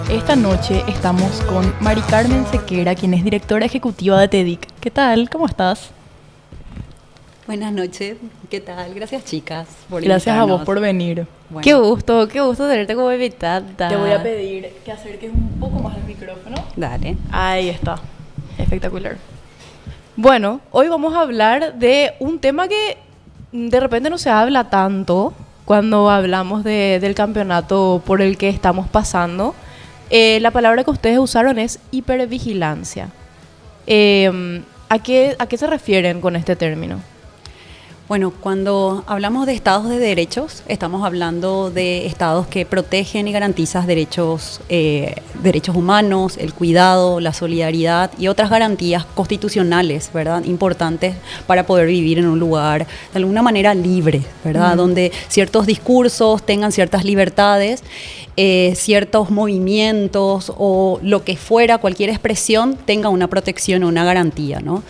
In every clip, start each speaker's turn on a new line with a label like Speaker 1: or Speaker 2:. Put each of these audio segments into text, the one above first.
Speaker 1: Esta noche estamos con Mari Carmen Sequera, quien es directora ejecutiva de TEDIC. ¿Qué tal? ¿Cómo estás?
Speaker 2: Buenas noches, ¿qué tal? Gracias, chicas, por
Speaker 1: Gracias a vos
Speaker 2: invitarnos.
Speaker 1: por venir.
Speaker 2: Bueno,
Speaker 3: Qué gusto tenerte como invitada.
Speaker 1: Te voy a pedir que acerques un poco más el micrófono.
Speaker 2: dale.
Speaker 1: Ahí está. Espectacular.
Speaker 3: Bueno, hoy vamos a hablar de un tema que de repente no se habla tanto cuando hablamos del campeonato por el que estamos pasando. La palabra que ustedes usaron es hipervigilancia. ¿A qué se refieren con este término?
Speaker 2: Bueno, cuando hablamos de estados de derechos, estamos hablando de estados que protegen y garantizan derechos humanos, el cuidado, la solidaridad y otras garantías constitucionales, ¿verdad? Importantes para poder vivir en un lugar de alguna manera libre, ¿verdad? Donde ciertos discursos tengan ciertas libertades, ciertos movimientos o lo que fuera, cualquier expresión tenga una protección o una garantía, ¿no?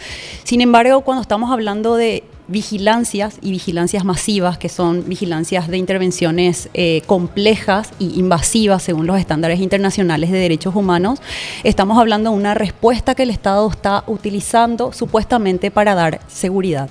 Speaker 2: Sin embargo, cuando estamos hablando de vigilancias y vigilancias masivas, que son vigilancias de intervenciones complejas y invasivas según los estándares internacionales de derechos humanos, estamos hablando de una respuesta que el Estado está utilizando supuestamente para dar seguridad.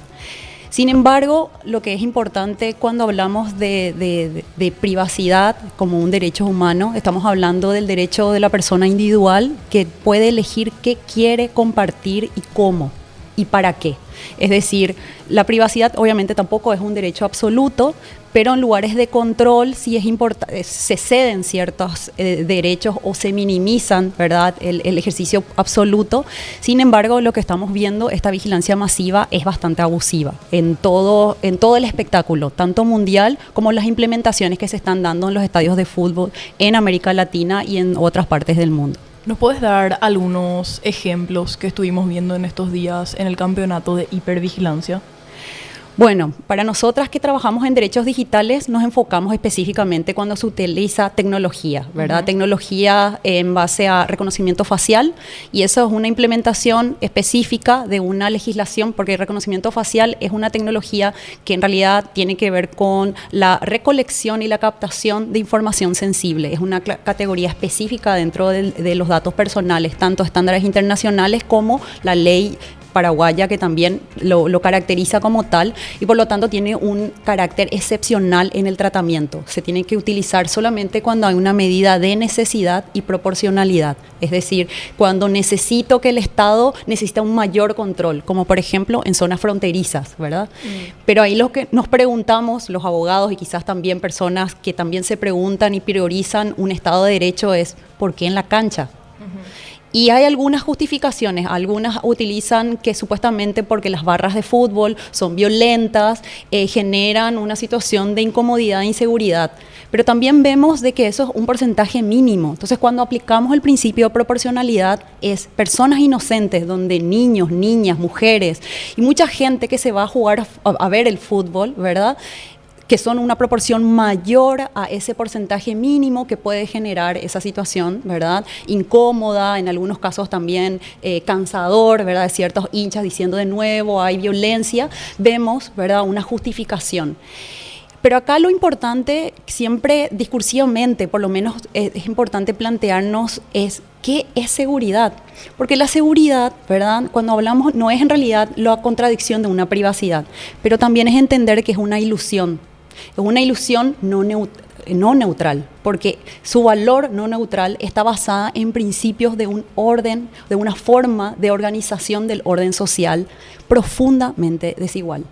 Speaker 2: Sin embargo, lo que es importante cuando hablamos de privacidad como un derecho humano, estamos hablando del derecho de la persona individual que puede elegir qué quiere compartir y cómo y para qué. Es decir, la privacidad obviamente tampoco es un derecho absoluto, pero en lugares de control sí es se ceden ciertos derechos o se minimizan, ¿verdad?, el ejercicio absoluto. Sin embargo, lo que estamos viendo, esta vigilancia masiva es bastante abusiva en todo el espectáculo, tanto mundial como las implementaciones que se están dando en los estadios de fútbol en América Latina y en otras partes del mundo.
Speaker 1: ¿Nos puedes dar algunos ejemplos que estuvimos viendo en estos días en el campeonato de hipervigilancia?
Speaker 2: Bueno, para nosotras que trabajamos en derechos digitales nos enfocamos específicamente cuando se utiliza tecnología, ¿verdad? Uh-huh. Tecnología en base a reconocimiento facial, y eso es una implementación específica de una legislación, porque el reconocimiento facial es una tecnología que en realidad tiene que ver con la recolección y la captación de información sensible. Es una categoría específica dentro de los datos personales, tanto estándares internacionales como la ley paraguaya, que también lo caracteriza como tal, y por lo tanto tiene un carácter excepcional en el tratamiento. Se tiene que utilizar solamente cuando hay una medida de necesidad y proporcionalidad, es decir, cuando necesito que el Estado necesita un mayor control, como por ejemplo en zonas fronterizas, ¿verdad? Pero ahí lo que nos preguntamos, los abogados y quizás también personas que también se preguntan y priorizan un Estado de Derecho, es ¿por qué en la cancha? Y hay algunas justificaciones, algunas utilizan que supuestamente porque las barras de fútbol son violentas, generan una situación de incomodidad e inseguridad. Pero también vemos de que eso es un porcentaje mínimo. Entonces, cuando aplicamos el principio de proporcionalidad, es personas inocentes, donde niños, niñas, mujeres y mucha gente que se va a jugar a ver el fútbol, ¿verdad?, que son una proporción mayor a ese porcentaje mínimo que puede generar esa situación, ¿verdad?, incómoda, en algunos casos también cansador, ¿verdad?, de ciertos hinchas diciendo de nuevo hay violencia, vemos, ¿verdad?, una justificación. Pero acá lo importante, siempre discursivamente, por lo menos es importante plantearnos, es ¿qué es seguridad? Porque la seguridad, ¿verdad?, cuando hablamos, no es en realidad la contradicción de una privacidad, pero también es entender que es una ilusión. Es una ilusión no neutral, porque su valor no neutral está basada en principios de un orden, de una forma de organización del orden social profundamente desigual.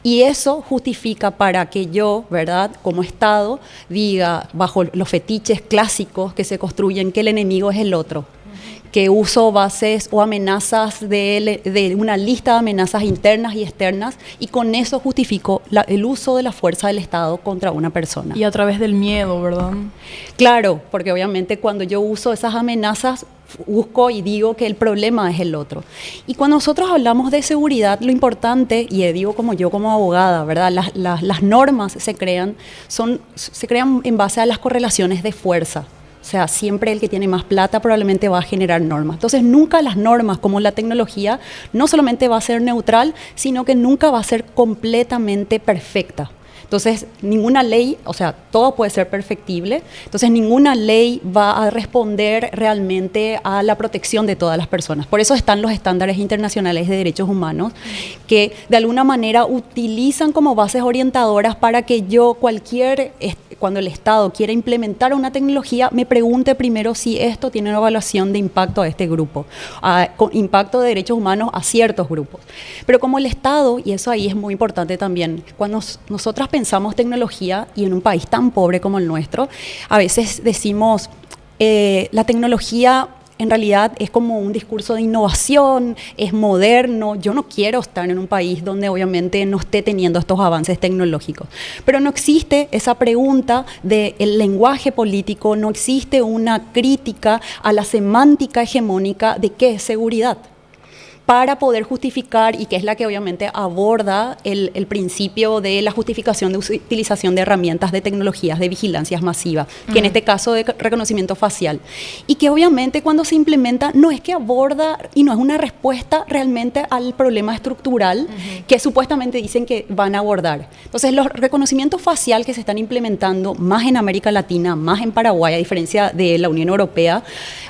Speaker 2: Y eso justifica para que yo, ¿verdad?, como Estado, diga, bajo los fetiches clásicos que se construyen, que el enemigo es el otro, que uso bases o amenazas de una lista de amenazas internas y externas, y con eso justifico el uso de la fuerza del Estado contra una persona.
Speaker 1: Y a través del miedo, ¿verdad?
Speaker 2: Claro, porque obviamente cuando yo uso esas amenazas, busco y digo que el problema es el otro. Y cuando nosotros hablamos de seguridad, lo importante, y digo como yo como abogada, ¿verdad?, las normas se crean en base a las correlaciones de fuerza. O sea, siempre el que tiene más plata probablemente va a generar normas. Entonces, nunca las normas, como la tecnología, no solamente va a ser neutral, sino que nunca va a ser completamente perfecta. Entonces, ninguna ley, o sea, todo puede ser perfectible, entonces ninguna ley va a responder realmente a la protección de todas las personas. Por eso están los estándares internacionales de derechos humanos, que de alguna manera utilizan como bases orientadoras para que cuando el Estado quiera implementar una tecnología, me pregunte primero si esto tiene una evaluación de impacto a este grupo, con impacto de derechos humanos a ciertos grupos. Pero como el Estado, y eso ahí es muy importante también, cuando nosotras pensamos tecnología y en un país tan pobre como el nuestro, a veces decimos, la tecnología en realidad es como un discurso de innovación, es moderno. Yo no quiero estar en un país donde obviamente no esté teniendo estos avances tecnológicos. Pero no existe esa pregunta del lenguaje político, no existe una crítica a la semántica hegemónica de qué es seguridad, para poder justificar, y que es la que obviamente aborda el principio de la justificación de utilización de herramientas de tecnologías de vigilancia masiva, que en este caso de reconocimiento facial. Y que obviamente cuando se implementa no es que aborda y no es una respuesta realmente al problema estructural que supuestamente dicen que van a abordar. Entonces los reconocimientos facial que se están implementando más en América Latina, más en Paraguay, a diferencia de la Unión Europea,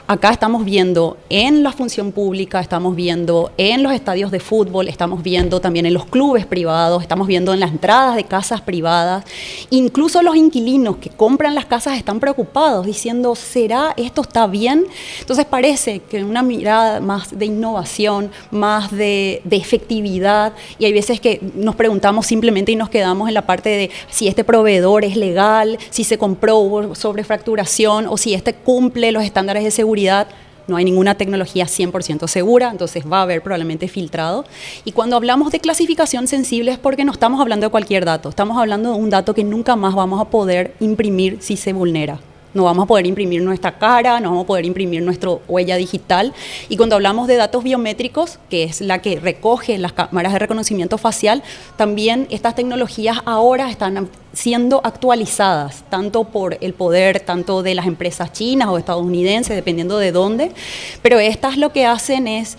Speaker 2: acá estamos viendo en la función pública, estamos viendo en los estadios de fútbol, estamos viendo también en los clubes privados, estamos viendo en las entradas de casas privadas. Incluso los inquilinos que compran las casas están preocupados, diciendo, ¿será esto está bien? Entonces parece que una mirada más de innovación, más de efectividad, y hay veces que nos preguntamos simplemente y nos quedamos en la parte de si este proveedor es legal, si se compró sobrefacturación o si este cumple los estándares de seguridad. No hay ninguna tecnología 100% segura, entonces va a haber probablemente filtrado. Y cuando hablamos de clasificación sensible es porque no estamos hablando de cualquier dato, estamos hablando de un dato que nunca más vamos a poder imprimir si se vulnera. No vamos a poder imprimir nuestra cara, no vamos a poder imprimir nuestra huella digital. Y cuando hablamos de datos biométricos, que es la que recoge las cámaras de reconocimiento facial, también estas tecnologías ahora están siendo actualizadas, tanto por el poder, tanto de las empresas chinas o estadounidenses, dependiendo de dónde. Pero estas lo que hacen es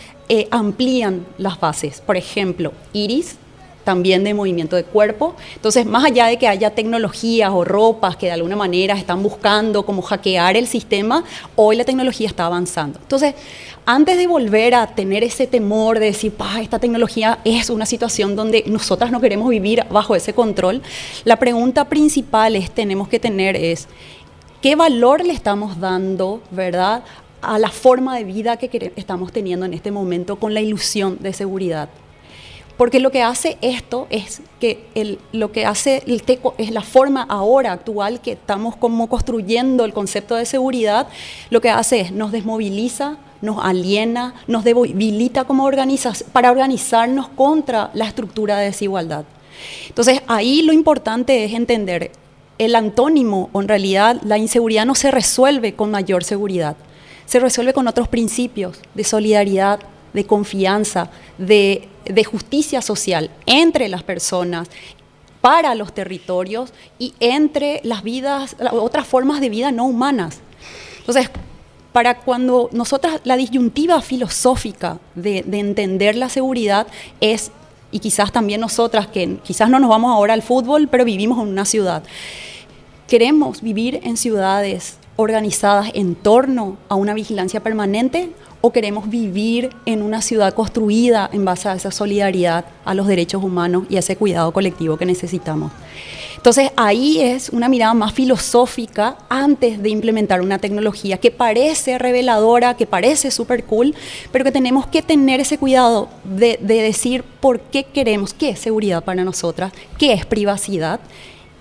Speaker 2: amplían las bases. Por ejemplo, iris, también de movimiento de cuerpo. Entonces, más allá de que haya tecnologías o ropas que de alguna manera están buscando como hackear el sistema, hoy la tecnología está avanzando. Entonces, antes de volver a tener ese temor de decir, esta tecnología es una situación donde nosotras no queremos vivir bajo ese control, la pregunta principal tenemos que tener es, ¿qué valor le estamos dando, verdad, a la forma de vida que estamos teniendo en este momento con la ilusión de seguridad? Porque lo que hace esto es que lo que hace el TECO es la forma ahora actual que estamos como construyendo el concepto de seguridad, lo que hace es nos desmoviliza, nos aliena, nos debilita como para organizarnos contra la estructura de desigualdad. Entonces ahí lo importante es entender el antónimo, o en realidad la inseguridad no se resuelve con mayor seguridad, se resuelve con otros principios de solidaridad, de confianza, de justicia social entre las personas, para los territorios y entre las vidas, otras formas de vida no humanas. Entonces, para cuando nosotras, la disyuntiva filosófica de entender la seguridad es, y quizás también nosotras, que quizás no nos vamos ahora al fútbol, pero vivimos en una ciudad, queremos vivir en ciudades organizadas en torno a una vigilancia permanente, o queremos vivir en una ciudad construida en base a esa solidaridad, a los derechos humanos y a ese cuidado colectivo que necesitamos. Entonces ahí es una mirada más filosófica antes de implementar una tecnología que parece reveladora, que parece súper cool, pero que tenemos que tener ese cuidado de decir por qué queremos, qué es seguridad para nosotras, qué es privacidad,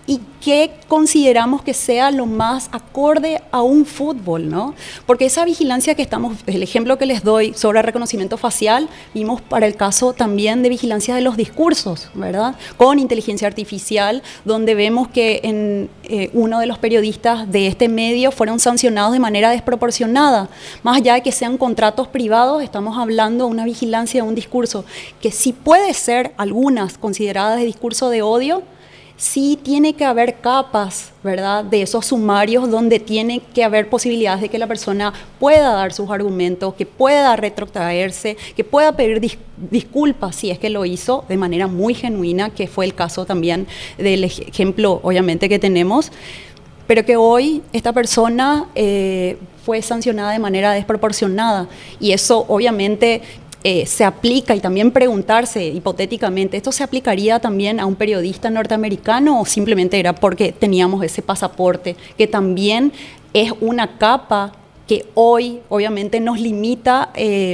Speaker 2: y qué consideramos que sea lo más acorde a un fútbol, ¿no? Porque esa vigilancia que el ejemplo que les doy sobre reconocimiento facial, vimos para el caso también de vigilancia de los discursos, ¿verdad? Con inteligencia artificial, donde vemos que uno de los periodistas de este medio fueron sancionados de manera desproporcionada. Más allá de que sean contratos privados, estamos hablando de una vigilancia de un discurso que sí puede ser algunas consideradas de discurso de odio, sí tiene que haber capas, ¿verdad?, de esos sumarios donde tiene que haber posibilidades de que la persona pueda dar sus argumentos, que pueda retrotraerse, que pueda pedir disculpas si es que lo hizo de manera muy genuina, que fue el caso también del ejemplo, obviamente, que tenemos, pero que hoy esta persona fue sancionada de manera desproporcionada y eso obviamente se aplica, y también preguntarse hipotéticamente, ¿esto se aplicaría también a un periodista norteamericano o simplemente era porque teníamos ese pasaporte, que también es una capa que hoy obviamente nos limita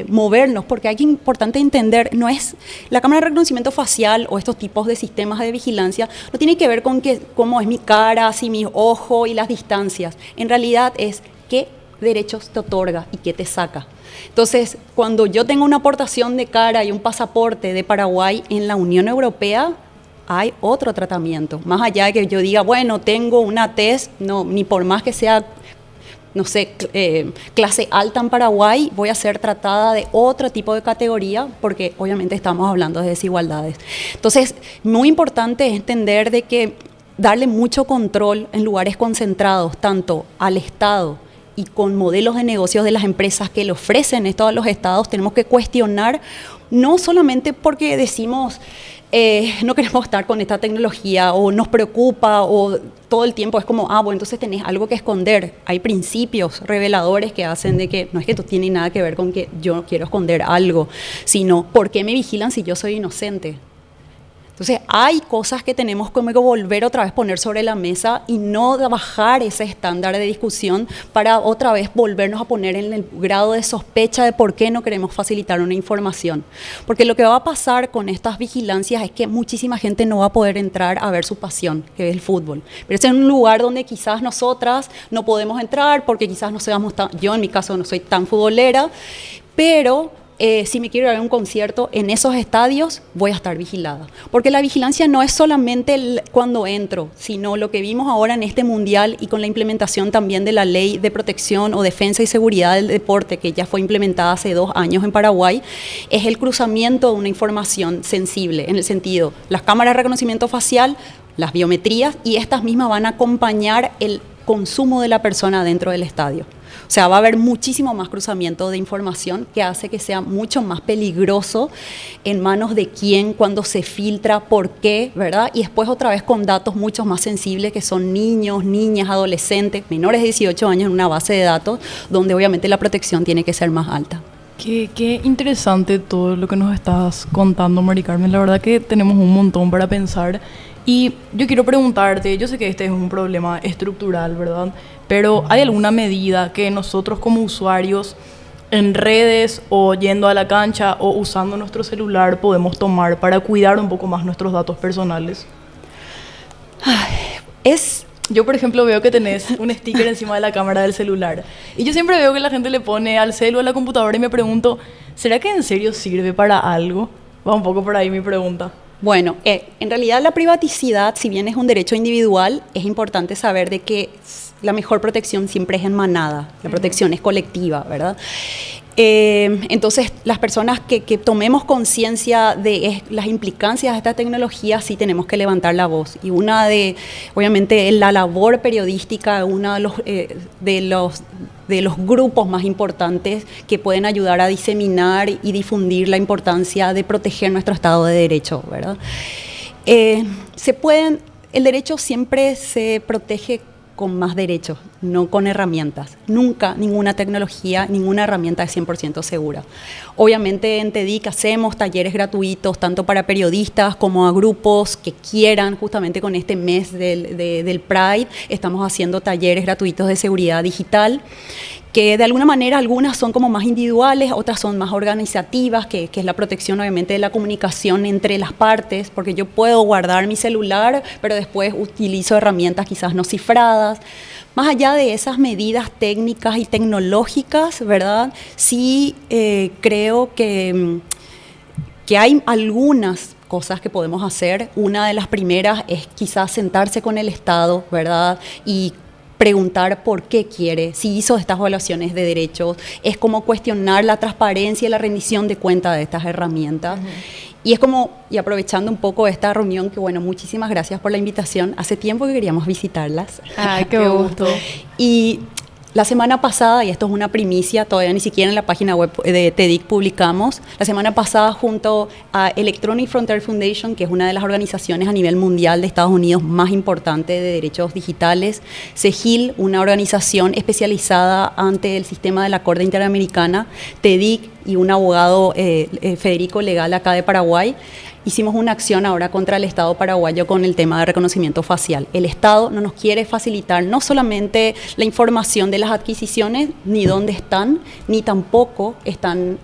Speaker 2: movernos, porque hay que importante entender, no es la cámara de reconocimiento facial o estos tipos de sistemas de vigilancia, no tiene que ver con cómo es mi cara, si mi ojo y las distancias, en realidad es qué derechos te otorga y qué te saca. Entonces, cuando yo tengo una aportación de cara y un pasaporte de Paraguay en la Unión Europea, hay otro tratamiento. Más allá de que yo diga, bueno, tengo una tez, no, ni por más que sea, no sé, clase alta en Paraguay, voy a ser tratada de otro tipo de categoría, porque obviamente estamos hablando de desigualdades. Entonces, muy importante es entender de que darle mucho control en lugares concentrados, tanto al Estado, y con modelos de negocios de las empresas que le ofrecen esto a los estados, tenemos que cuestionar, no solamente porque decimos no queremos estar con esta tecnología o nos preocupa o todo el tiempo es como, bueno, entonces tenés algo que esconder. Hay principios reveladores que hacen de que no es que esto tiene nada que ver con que yo quiero esconder algo, sino ¿por qué me vigilan si yo soy inocente? Entonces hay cosas que tenemos como que volver otra vez poner sobre la mesa y no bajar ese estándar de discusión para otra vez volvernos a poner en el grado de sospecha de por qué no queremos facilitar una información. Porque lo que va a pasar con estas vigilancias es que muchísima gente no va a poder entrar a ver su pasión, que es el fútbol. Pero es en un lugar donde quizás nosotras no podemos entrar porque quizás no seamos tan, yo en mi caso no soy tan futbolera, pero si me quiero ir a un concierto en esos estadios, voy a estar vigilada. Porque la vigilancia no es solamente cuando entro, sino lo que vimos ahora en este mundial y con la implementación también de la ley de protección o defensa y seguridad del deporte, que ya fue implementada hace 2 años en Paraguay, es el cruzamiento de una información sensible, en el sentido, las cámaras de reconocimiento facial, las biometrías, y estas mismas van a acompañar el consumo de la persona dentro del estadio. O sea, va a haber muchísimo más cruzamiento de información que hace que sea mucho más peligroso en manos de quién, cuando se filtra, por qué, ¿verdad? Y después otra vez con datos mucho más sensibles que son niños, niñas, adolescentes, menores de 18 años en una base de datos donde obviamente la protección tiene que ser más alta.
Speaker 1: Qué interesante todo lo que nos estás contando, Mari Carmen. La verdad que tenemos un montón para pensar. Y yo quiero preguntarte, yo sé que este es un problema estructural, ¿verdad? Pero ¿hay alguna medida que nosotros como usuarios en redes o yendo a la cancha o usando nuestro celular podemos tomar para cuidar un poco más nuestros datos personales? Yo, por ejemplo, veo que tenés un sticker encima de la cámara del celular. Y yo siempre veo que la gente le pone al celu, a la computadora, y me pregunto, ¿será que en serio sirve para algo? Va un poco por ahí mi pregunta.
Speaker 2: Bueno, en realidad la privaticidad, si bien es un derecho individual, es importante saber de que la mejor protección siempre es en manada, la protección es colectiva, ¿verdad? Entonces, las personas que tomemos conciencia de las implicancias de esta tecnología, sí tenemos que levantar la voz. Y obviamente, la labor periodística, uno de los grupos más importantes que pueden ayudar a diseminar y difundir la importancia de proteger nuestro Estado de Derecho, ¿verdad? El derecho siempre se protege con más derechos, no con herramientas. Nunca ninguna tecnología, ninguna herramienta es 100% segura. Obviamente en TEDIC hacemos talleres gratuitos, tanto para periodistas como a grupos que quieran, justamente con este mes del Pride, estamos haciendo talleres gratuitos de seguridad digital, que de alguna manera algunas son como más individuales, otras son más organizativas, que es la protección obviamente de la comunicación entre las partes, porque yo puedo guardar mi celular, pero después utilizo herramientas quizás no cifradas. Más allá de esas medidas técnicas y tecnológicas, ¿verdad? Sí creo que hay algunas cosas que podemos hacer. Una de las primeras es quizás sentarse con el Estado, ¿verdad? Y preguntar por qué quiere, si hizo estas evaluaciones de derechos, es como cuestionar la transparencia y la rendición de cuenta de estas herramientas. Y es como, y aprovechando un poco esta reunión, que bueno, muchísimas gracias por la invitación. Hace tiempo que queríamos visitarlas.
Speaker 3: Ay, qué gusto.
Speaker 2: Y la semana pasada, y esto es una primicia, todavía ni siquiera en la página web de TEDIC publicamos, la semana pasada junto a Electronic Frontier Foundation, que es una de las organizaciones a nivel mundial de Estados Unidos más importantes de derechos digitales, CEGIL, una organización especializada ante el sistema de la Corte Interamericana, TEDIC y un abogado Federico Legal acá de Paraguay, hicimos una acción ahora contra el Estado paraguayo con el tema de reconocimiento facial. El Estado no nos quiere facilitar no solamente la información de las adquisiciones, ni dónde están, ni tampoco están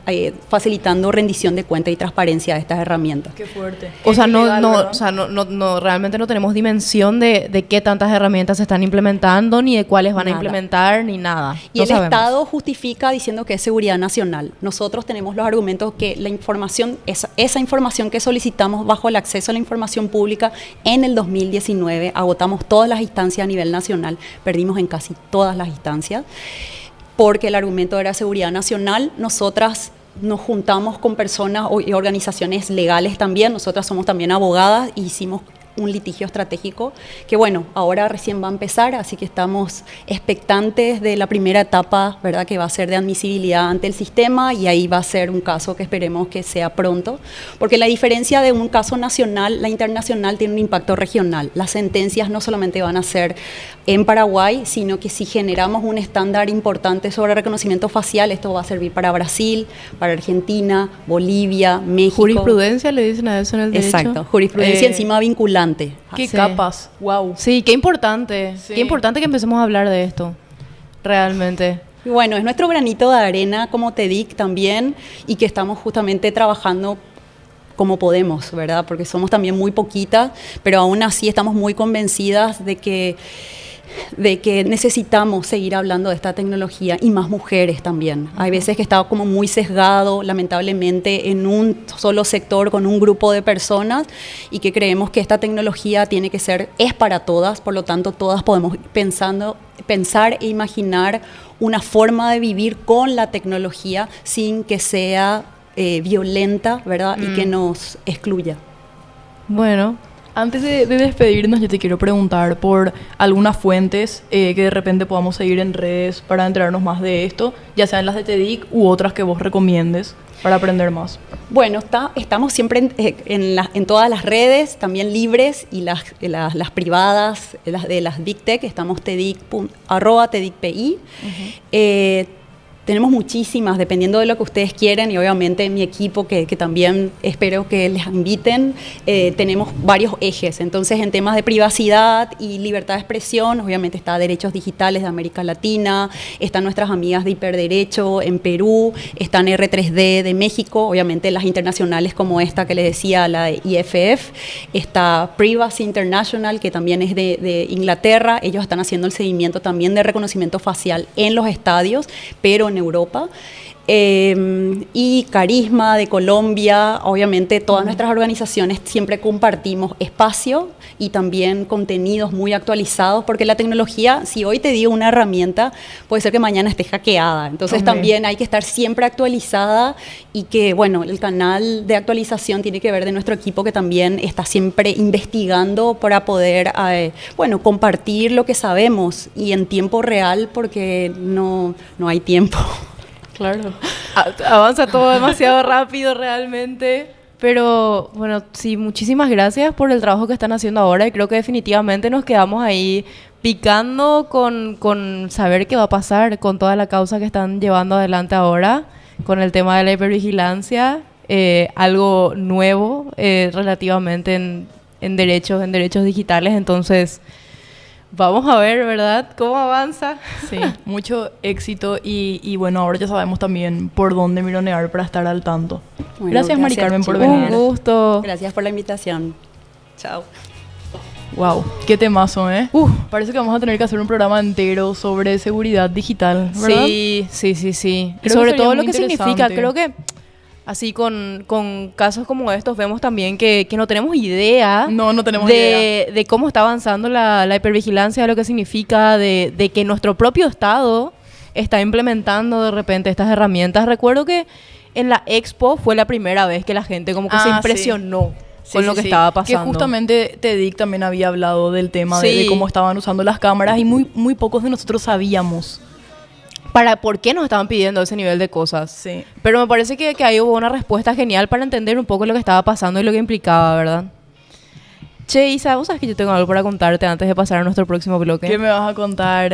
Speaker 2: facilitando rendición de cuenta y transparencia de estas herramientas.
Speaker 1: Qué fuerte.
Speaker 3: O sea,
Speaker 1: Es ilegal, ¿verdad?
Speaker 3: o sea, realmente no tenemos dimensión de qué tantas herramientas se están implementando, ni de cuáles van a
Speaker 2: Nada.
Speaker 3: implementar, ni nada.
Speaker 2: Y
Speaker 3: No
Speaker 2: el
Speaker 3: sabemos.
Speaker 2: Estado justifica diciendo que es seguridad nacional. Nosotros tenemos los argumentos que la información, esa información que solicitamos bajo el acceso a la información pública en el 2019, agotamos todas las instancias a nivel nacional, perdimos en casi todas las instancias, porque el argumento era seguridad nacional. Nosotras nos juntamos con personas y organizaciones legales también, nosotras somos también abogadas y hicimos un litigio estratégico que bueno, ahora recién va a empezar, así que estamos expectantes de la primera etapa, ¿verdad?, que va a ser de admisibilidad ante el sistema, y ahí va a ser un caso que esperemos que sea pronto, porque la diferencia de un caso nacional, la internacional tiene un impacto regional. Las sentencias no solamente van a ser en Paraguay, sino que si generamos un estándar importante sobre reconocimiento facial, esto va a servir para Brasil, para Argentina, Bolivia, México.
Speaker 3: Jurisprudencia le dicen a eso en el derecho.
Speaker 2: Exacto, jurisprudencia encima vinculante.
Speaker 1: Qué
Speaker 3: Sí.
Speaker 1: capas. Wow.
Speaker 3: Sí, qué importante.
Speaker 1: Sí.
Speaker 3: Qué importante que empecemos a hablar de esto. Realmente.
Speaker 2: Y bueno, es nuestro granito de arena como TEDIC también, y que estamos justamente trabajando como podemos, ¿verdad? Porque somos también muy poquitas, pero aún así estamos muy convencidas de que necesitamos seguir hablando de esta tecnología, y más mujeres también. Hay veces que está como muy sesgado, lamentablemente, en un solo sector con un grupo de personas, y que creemos que esta tecnología es para todas, por lo tanto todas podemos pensar e imaginar una forma de vivir con la tecnología sin que sea violenta, ¿verdad? Y que nos excluya.
Speaker 3: Bueno,
Speaker 1: Antes de despedirnos, yo te quiero preguntar por algunas fuentes que de repente podamos seguir en redes para enterarnos más de esto, ya sean las de TEDIC u otras que vos recomiendes para aprender más.
Speaker 2: Bueno, estamos siempre en todas las redes, también libres, y las privadas, las Big Tech, estamos @TEDICPI. Tenemos muchísimas, dependiendo de lo que ustedes quieren, y obviamente mi equipo, que también espero que les inviten, tenemos varios ejes. Entonces, en temas de privacidad y libertad de expresión, obviamente está Derechos Digitales de América Latina, están nuestras amigas de Hiperderecho en Perú, están R3D de México, obviamente las internacionales como esta que les decía, la de IFF, está Privacy International, que también es de Inglaterra. Ellos están haciendo el seguimiento también de reconocimiento facial en los estadios, pero en Europa, y Carisma de Colombia. Obviamente todas nuestras organizaciones siempre compartimos espacio y también contenidos muy actualizados, porque la tecnología, si hoy te digo una herramienta, puede ser que mañana esté hackeada, entonces también hay que estar siempre actualizada, y que bueno, el canal de actualización tiene que ver de nuestro equipo, que también está siempre investigando para poder compartir lo que sabemos, y en tiempo real, porque no hay tiempo.
Speaker 1: Claro.
Speaker 3: Avanza todo demasiado rápido realmente. Pero bueno, sí, muchísimas gracias por el trabajo que están haciendo ahora, y creo que definitivamente nos quedamos ahí picando con saber qué va a pasar con toda la causa que están llevando adelante ahora, con el tema de la hipervigilancia, algo nuevo relativamente en derechos digitales. Entonces, vamos a ver, ¿verdad?, cómo avanza.
Speaker 1: Sí, mucho éxito, y bueno, ahora ya sabemos también por dónde mironear para estar al tanto.
Speaker 2: Bueno,
Speaker 1: Gracias, Mari Carmen, por
Speaker 2: chicos.
Speaker 1: venir.
Speaker 3: Un gusto.
Speaker 2: Gracias por la invitación. Chao.
Speaker 1: Wow, qué temazo, ¿eh? Parece que vamos a tener que hacer un programa entero sobre seguridad digital, ¿verdad?
Speaker 3: Sí. Y
Speaker 1: Creo que
Speaker 3: sobre
Speaker 1: sería
Speaker 3: todo lo
Speaker 1: muy
Speaker 3: que significa,
Speaker 1: interesante.
Speaker 3: creo que así con casos como estos vemos también que no tenemos idea,
Speaker 1: No tenemos idea.
Speaker 3: de cómo está avanzando la hipervigilancia, de lo que significa, de que nuestro propio Estado está implementando de repente estas herramientas. Recuerdo que en la expo fue la primera vez que la gente como que se
Speaker 1: Ah, sí.
Speaker 3: impresionó
Speaker 1: Sí,
Speaker 3: con
Speaker 1: sí,
Speaker 3: lo que
Speaker 1: sí.
Speaker 3: estaba pasando.
Speaker 1: Que justamente TEDIC también había hablado del tema de
Speaker 3: Sí.
Speaker 1: cómo estaban usando las cámaras y muy pocos de nosotros sabíamos.
Speaker 3: ¿Por qué nos estaban pidiendo ese nivel de cosas?
Speaker 1: Sí.
Speaker 3: Pero me parece que ahí hubo una respuesta genial para entender un poco lo que estaba pasando y lo que implicaba, ¿verdad? Che, Isa, ¿vos sabes que yo tengo algo para contarte antes de pasar a nuestro próximo bloque?
Speaker 1: ¿Qué me vas a contar?